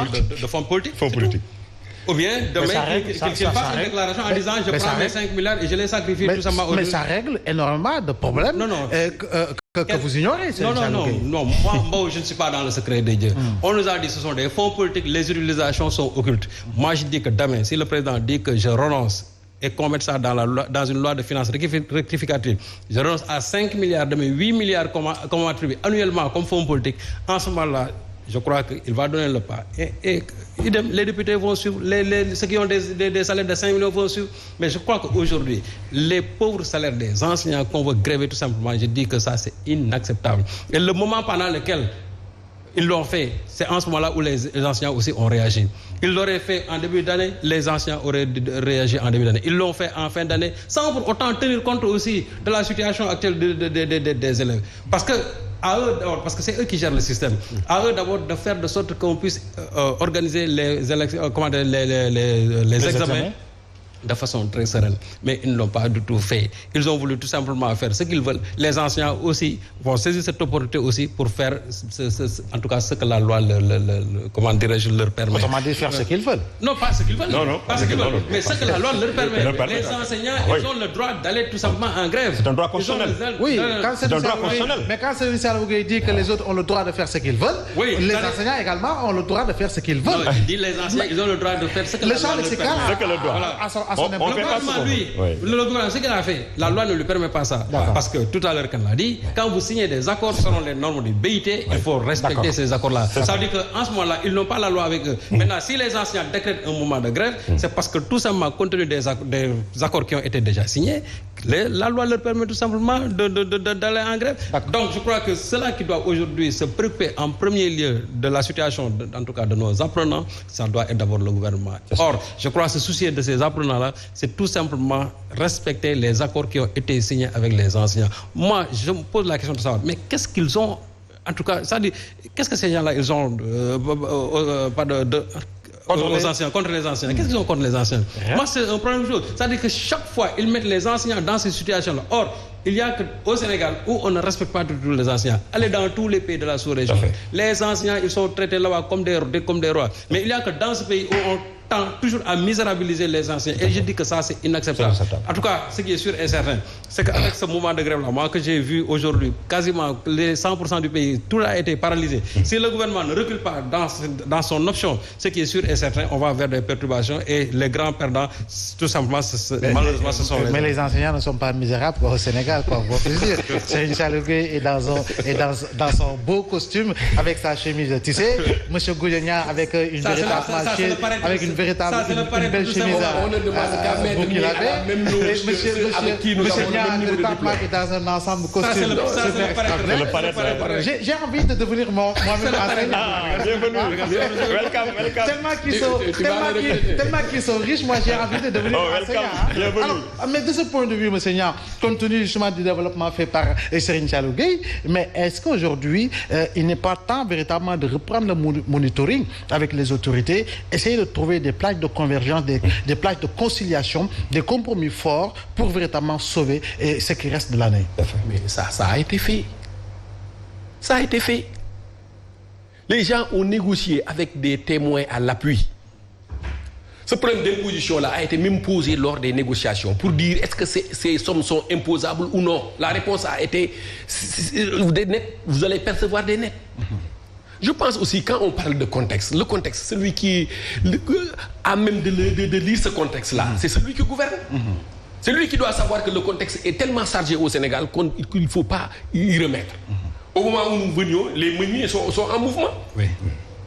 de fonds politiques. Fonds politiques. Ou bien demain qu'il fasse une déclaration en disant je prends mes 5 milliards et je les sacrifie tout simplement. Mais ça règle énormément de problèmes que vous ignorez. Non, moi je ne suis pas dans le secret des dieux. On nous a dit ce sont des fonds politiques, les utilisations sont occultes. Moi je dis que demain, si le président dit que je renonce et qu'on mette ça dans une loi de finances rectificative, je renonce à 5 milliards, demain 8 milliards qu'on attribue annuellement comme fonds politique, en ce moment-là, je crois qu'il va donner le pas. Et les députés vont suivre, ceux qui ont des salaires de 5 millions vont suivre. Mais je crois qu'aujourd'hui, les pauvres salaires des enseignants qu'on veut gréver tout simplement, je dis que ça c'est inacceptable. Et le moment pendant lequel ils l'ont fait, c'est en ce moment-là où les enseignants aussi ont réagi. Ils l'auraient fait en début d'année, les enseignants auraient réagi en début d'année. Ils l'ont fait en fin d'année, sans pour autant tenir compte aussi de la situation actuelle des élèves. Parce que à eux d'abord, parce que c'est eux qui gèrent le système, à eux d'abord de faire de sorte qu'on puisse organiser les examens de façon très sereine. Mais ils ne l'ont pas du tout fait. Ils ont voulu tout simplement faire ce qu'ils veulent. Les enseignants aussi vont saisir cette opportunité aussi pour faire, en tout cas, ce que la loi leur permet. Autrement dit, faire ce qu'ils veulent. Non, pas ce qu'ils veulent. Non, pas ce qu'ils veulent. Mais ce que la loi leur permet. Les enseignants, ils ont le droit d'aller tout simplement en grève. C'est un droit constitutionnel. Oui, c'est un droit constitutionnel. Mais quand Serigne Saliou Gueye dit que les autres ont le droit de faire ce qu'ils veulent, les enseignants également ont le droit de faire ce qu'ils veulent. Non, il dit les enseignants, ils ont le droit de faire ce que la loi leur permet. Le gouvernement, ce qu'il a fait, la loi ne lui permet pas ça. Parce que tout à l'heure, quand on l'a dit, quand vous signez des accords selon les normes du BIT, il faut respecter ces accords-là. Ça veut dire qu'en ce moment-là, ils n'ont pas la loi avec eux. Maintenant, si les enseignants décrètent un moment de grève, c'est parce que tout simplement, compte tenu des accords qui ont été déjà signés, la loi leur permet tout simplement d'aller en grève. Donc, je crois que cela qui doit aujourd'hui se préoccuper en premier lieu de la situation, en tout cas de nos apprenants, ça doit être d'abord le gouvernement. Or, je crois se soucier de ces apprenants-là, c'est tout simplement respecter les accords qui ont été signés avec les enseignants. Moi, je me pose la question de savoir, mais qu'est-ce qu'ils ont, en tout cas, ça dit, qu'est-ce que ces gens-là, ils ont contre les enseignants. Qu'est-ce qu'ils ont contre les enseignants? Moi, c'est un problème de chose. C'est-à-dire que chaque fois, ils mettent les enseignants dans ces situations-là. Or, il y a qu'au Sénégal où on ne respecte pas du tout les enseignants. Allez dans tous les pays de la sous-région. Les enseignants, ils sont traités là-bas comme des rois. Mais il y a que dans ce pays où on tend toujours à misérabiliser les enseignants. Et je dis que ça, c'est inacceptable. En tout cas, ce qui est sûr et certain, c'est qu'avec ce mouvement de grève-là, moi que j'ai vu aujourd'hui, quasiment les 100% du pays, tout a été paralysé. Si le gouvernement ne recule pas dans son option, ce qui est sûr et certain, on va vers des perturbations et les grands perdants, tout simplement, malheureusement, ce sont les... Mais les enseignants ne sont pas misérables au Sénégal, quoi, vous pouvez dire. Serigne Saliou Gueye est dans son beau costume, avec sa chemise tissée. Monsieur Goudiagna avec une véritable avec une belle chemise à boucle avait. Monsieur Tapma est dans un ensemble costume. J'ai envie de devenir moi-même enseignant. Tellement qu'ils sont riches, moi j'ai envie de devenir enseignant. Mais de ce point de vue, monsieur Niang, compte tenu justement du développement fait par Serigne Saliou Gueye, mais est-ce qu'aujourd'hui, il n'est pas temps véritablement de reprendre le monitoring avec les autorités, essayer de trouver des plaques de convergence, des plaques de conciliation, des compromis forts pour véritablement sauver ce qui reste de l'année? Mais ça a été fait. Ça a été fait. Les gens ont négocié avec des témoins à l'appui. Ce problème d'imposition-là a été même posé lors des négociations pour dire est-ce que ces sommes sont imposables ou non. La réponse a été des nets, vous allez percevoir des nets. Je pense aussi, quand on parle de contexte, le contexte, celui qui a même de lire ce contexte-là, c'est celui qui gouverne. C'est lui qui doit savoir que le contexte est tellement chargé au Sénégal qu'il ne faut pas y remettre. Au moment où nous venions, les meuniers sont en mouvement.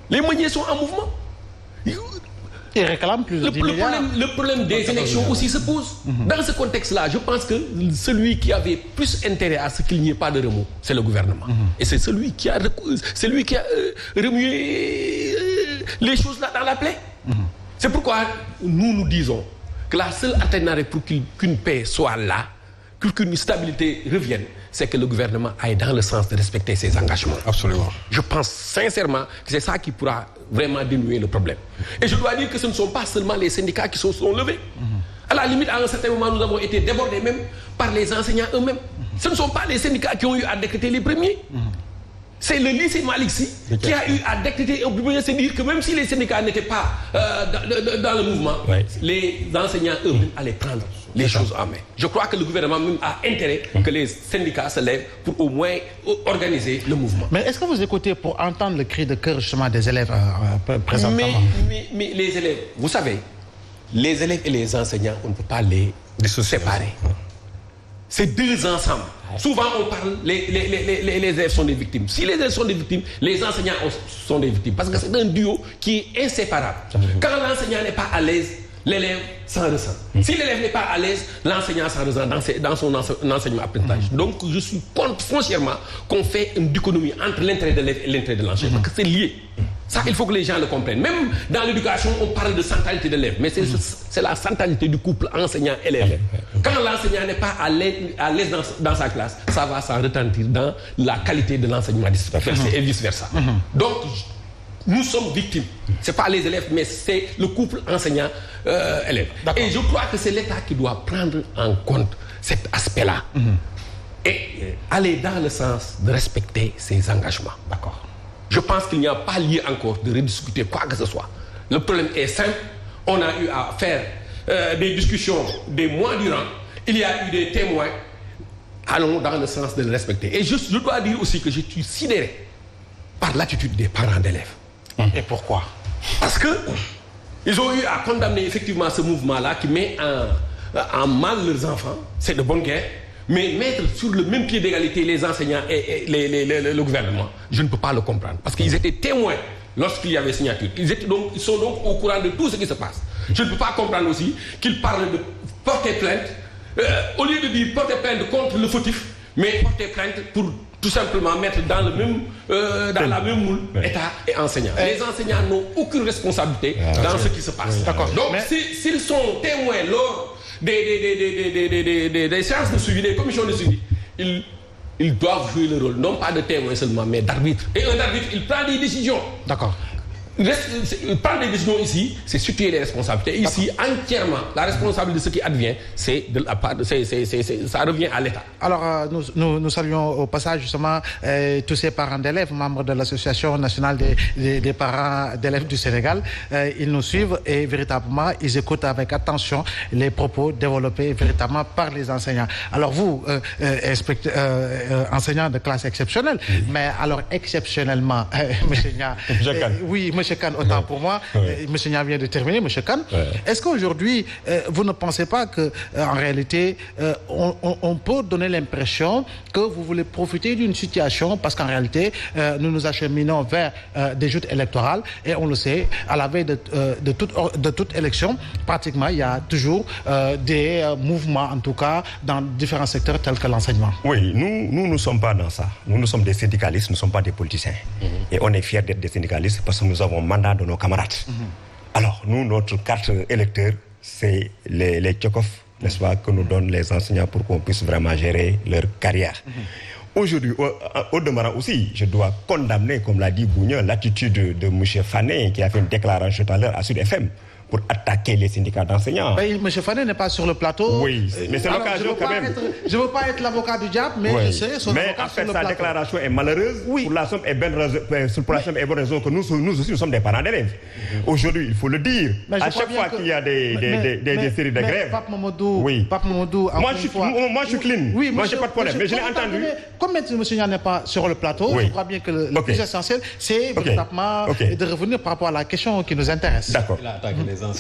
Les meuniers sont en mouvement. Ils réclament plus de 10 milliards. Le problème des élections aussi se pose. Dans ce contexte-là, je pense que celui qui avait plus intérêt à ce qu'il n'y ait pas de remous, c'est le gouvernement. Et c'est celui qui a remué les choses là dans la plaie. C'est pourquoi nous disons que la seule alternative pour qu'une paix soit là, qu'une stabilité revienne, c'est que le gouvernement aille dans le sens de respecter ses engagements. Absolument. Je pense sincèrement que c'est ça qui pourra vraiment dénouer le problème. Et je dois dire que ce ne sont pas seulement les syndicats qui sont levés. À la limite, à un certain moment, nous avons été débordés même par les enseignants eux-mêmes. Ce ne sont pas les syndicats qui ont eu à décréter les premiers. C'est le lycée Malick Sy qui a eu à décréter, c'est dire que même si les syndicats n'étaient pas dans le mouvement, les enseignants eux allaient prendre les choses en main. Je crois que le gouvernement même a intérêt que les syndicats se lèvent pour au moins organiser le mouvement. Mais est-ce que vous écoutez pour entendre le cri de cœur justement des élèves présentement? Mais les élèves, vous savez, les élèves et les enseignants, on ne peut pas les séparer. C'est deux ensemble. Souvent, on parle, les élèves sont des victimes. Si les élèves sont des victimes, les enseignants sont des victimes. Parce que c'est un duo qui est inséparable. Quand l'enseignant n'est pas à l'aise, l'élève s'en ressent. Si l'élève n'est pas à l'aise, l'enseignant s'en ressent dans son enseignement-apprentissage. Donc, je suis contre foncièrement qu'on fait une dichotomie entre l'intérêt de l'élève et l'intérêt de l'enseignant. Parce que c'est lié. Ça, il faut que les gens le comprennent. Même dans l'éducation, on parle de centralité de l'élève. Mais c'est la centralité du couple enseignant-élève. Quand l'enseignant n'est pas à l'aise dans sa classe, ça va s'en retentir dans la qualité de l'enseignement et vice-versa. Donc, nous sommes victimes. Ce n'est pas les élèves, mais c'est le couple enseignant-élève. Et je crois que c'est l'État qui doit prendre en compte cet aspect-là. Et aller dans le sens de respecter ses engagements. D'accord. Je pense qu'il n'y a pas lieu encore de rediscuter quoi que ce soit. Le problème est simple. On a eu à faire des discussions des mois durant. Il y a eu des témoins. Allons dans le sens de le respecter. Et je dois dire aussi que je suis sidéré par l'attitude des parents d'élèves. Et pourquoi? Parce qu'ils ont eu à condamner effectivement ce mouvement-là qui met en mal leurs enfants. C'est de bonne guerre. Mais mettre sur le même pied d'égalité les enseignants et le gouvernement, je ne peux pas le comprendre. Parce qu'ils étaient témoins lorsqu'il y avait signature. Ils sont donc au courant de tout ce qui se passe. Je ne peux pas comprendre aussi qu'ils parlent de porter plainte, au lieu de dire porter plainte contre le fautif, mais porter plainte pour tout simplement mettre dans la même moule État et enseignants. Les enseignants n'ont aucune responsabilité dans ce qui se passe. Donc s'ils sont témoins lors des séances de suivi, des commissions de suivi, ils doivent jouer le rôle, non pas de témoin seulement, mais d'arbitre. Et un arbitre, il prend des décisions. D'accord. Prendre des décisions ici, c'est situer les responsabilités. Ici, entièrement, la responsabilité de ce qui advient, c'est de la part, ça revient à l'État. Alors, nous saluons au passage justement tous ces parents d'élèves, membres de l'Association nationale des parents d'élèves du Sénégal. Ils nous suivent et véritablement, ils écoutent avec attention les propos développés véritablement par les enseignants. Alors vous, enseignants de classe exceptionnelle, mais alors exceptionnellement, monsieur Nia, oui, monsieur Kane, autant pour moi, monsieur Nia vient de terminer, monsieur Kane. Est-ce qu'aujourd'hui, vous ne pensez pas que, en réalité, on peut donner l'impression que vous voulez profiter d'une situation, parce qu'en réalité, nous nous acheminons vers des joutes électorales, et on le sait, à la veille de toute élection, pratiquement, il y a toujours des mouvements, en tout cas, dans différents secteurs tels que l'enseignement. Oui, nous ne sommes pas dans ça. Nous sommes des syndicalistes, nous ne sommes pas des politiciens. Et on est fiers d'être des syndicalistes parce que nous avons mandat de nos camarades. Alors, nous, notre carte électeur, c'est les tchokov, n'est-ce pas, que nous donnent les enseignants pour qu'on puisse vraiment gérer leur carrière. Aujourd'hui, au demeurant aussi, je dois condamner, comme l'a dit Bougnon, l'attitude de M. Fané, qui a fait une déclaration tout à l'heure à Sud FM, pour attaquer les syndicats d'enseignants. M. Fané n'est pas sur le plateau. Oui, mais c'est l'occasion quand même. Je ne veux pas être l'avocat du diable, mais je serai son avocat sur le plateau. Sa déclaration est malheureuse pour la simple et bonne raison que nous aussi, nous sommes des parents d'élèves. Aujourd'hui, il faut le dire. À chaque fois qu'il y a des séries de grèves... Pape Mamadou, moi, je suis clean. Oui, moi, je n'ai pas de problème. Mais je l'ai entendu. Comme M. Nia n'est pas sur le plateau, je crois bien que le plus essentiel, c'est véritablement de revenir par rapport à la question qui nous intéresse. D'accord.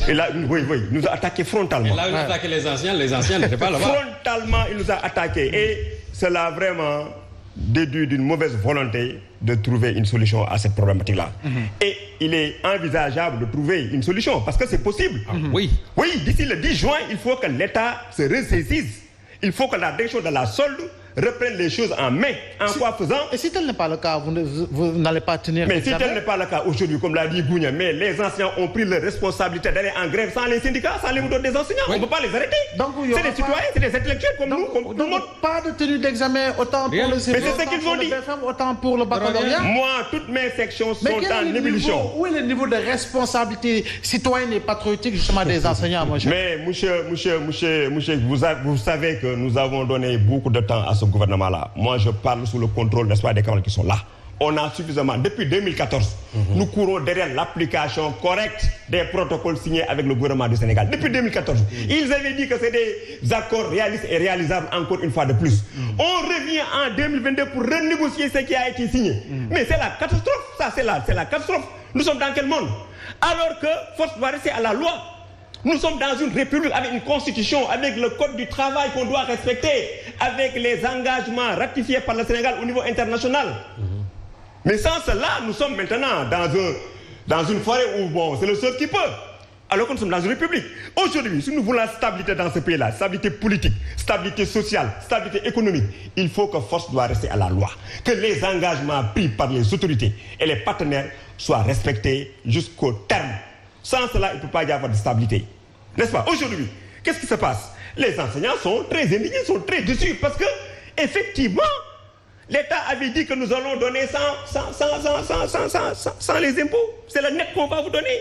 Et là, oui, il nous a attaqué frontalement. Et là, il a attaqué les anciens n'étaient pas là-bas. Frontalement, il nous a attaqué. Et cela vraiment déduit d'une mauvaise volonté de trouver une solution à cette problématique-là. Et il est envisageable de trouver une solution, parce que c'est possible. Oui, d'ici le 10 juin, il faut que l'État se ressaisisse. Il faut que la direction de la solde reprenne les choses en main. En quoi faisant? Et si tel n'est pas le cas, vous n'allez pas tenir... Mais si tel n'est pas le cas aujourd'hui, comme l'a dit Gounia, mais les enseignants ont pris leur responsabilité d'aller en grève sans les syndicats, sans les moutons des enseignants. On ne peut pas les arrêter. C'est des citoyens, c'est des intellectuels comme nous, comme tout le monde. Pas de tenue d'examen, autant pour le CP, mais c'est ce qu'ils ont dit. Autant pour le baccalauréat. Moi, toutes mes sections sont en ébullition. Où est le niveau de responsabilité citoyenne et patriotique justement des enseignants, monsieur? Mais, monsieur, vous savez que nous avons donné beaucoup de temps à ce gouvernement-là. Moi, je parle sous le contrôle, n'est-ce pas, des camarades qui sont là. on a suffisamment, depuis 2014, nous courons derrière l'application correcte des protocoles signés avec le gouvernement du Sénégal. Depuis 2014, ils avaient dit que c'est des accords réalistes et réalisables encore une fois de plus. On revient en 2022 pour renégocier ce qui a été signé. Mais c'est la catastrophe, ça c'est la catastrophe. Nous sommes dans quel monde? Alors que force doit rester à la loi. Nous sommes dans une république avec une constitution, avec le code du travail qu'on doit respecter, avec les engagements ratifiés par le Sénégal au niveau international. Mais sans cela, nous sommes maintenant dans une forêt où bon, c'est le seul qui peut. Alors que nous sommes dans une république. Aujourd'hui, si nous voulons la stabilité dans ce pays-là, stabilité politique, stabilité sociale, stabilité économique, il faut que force doit rester à la loi. Que les engagements pris par les autorités et les partenaires soient respectés jusqu'au terme. Sans cela, il ne peut pas y avoir de stabilité. N'est-ce pas? Aujourd'hui, qu'est-ce qui se passe? Les enseignants sont très indignés, sont très déçus parce que, effectivement, l'État avait dit que nous allons donner sans les impôts. C'est le net qu'on va vous donner.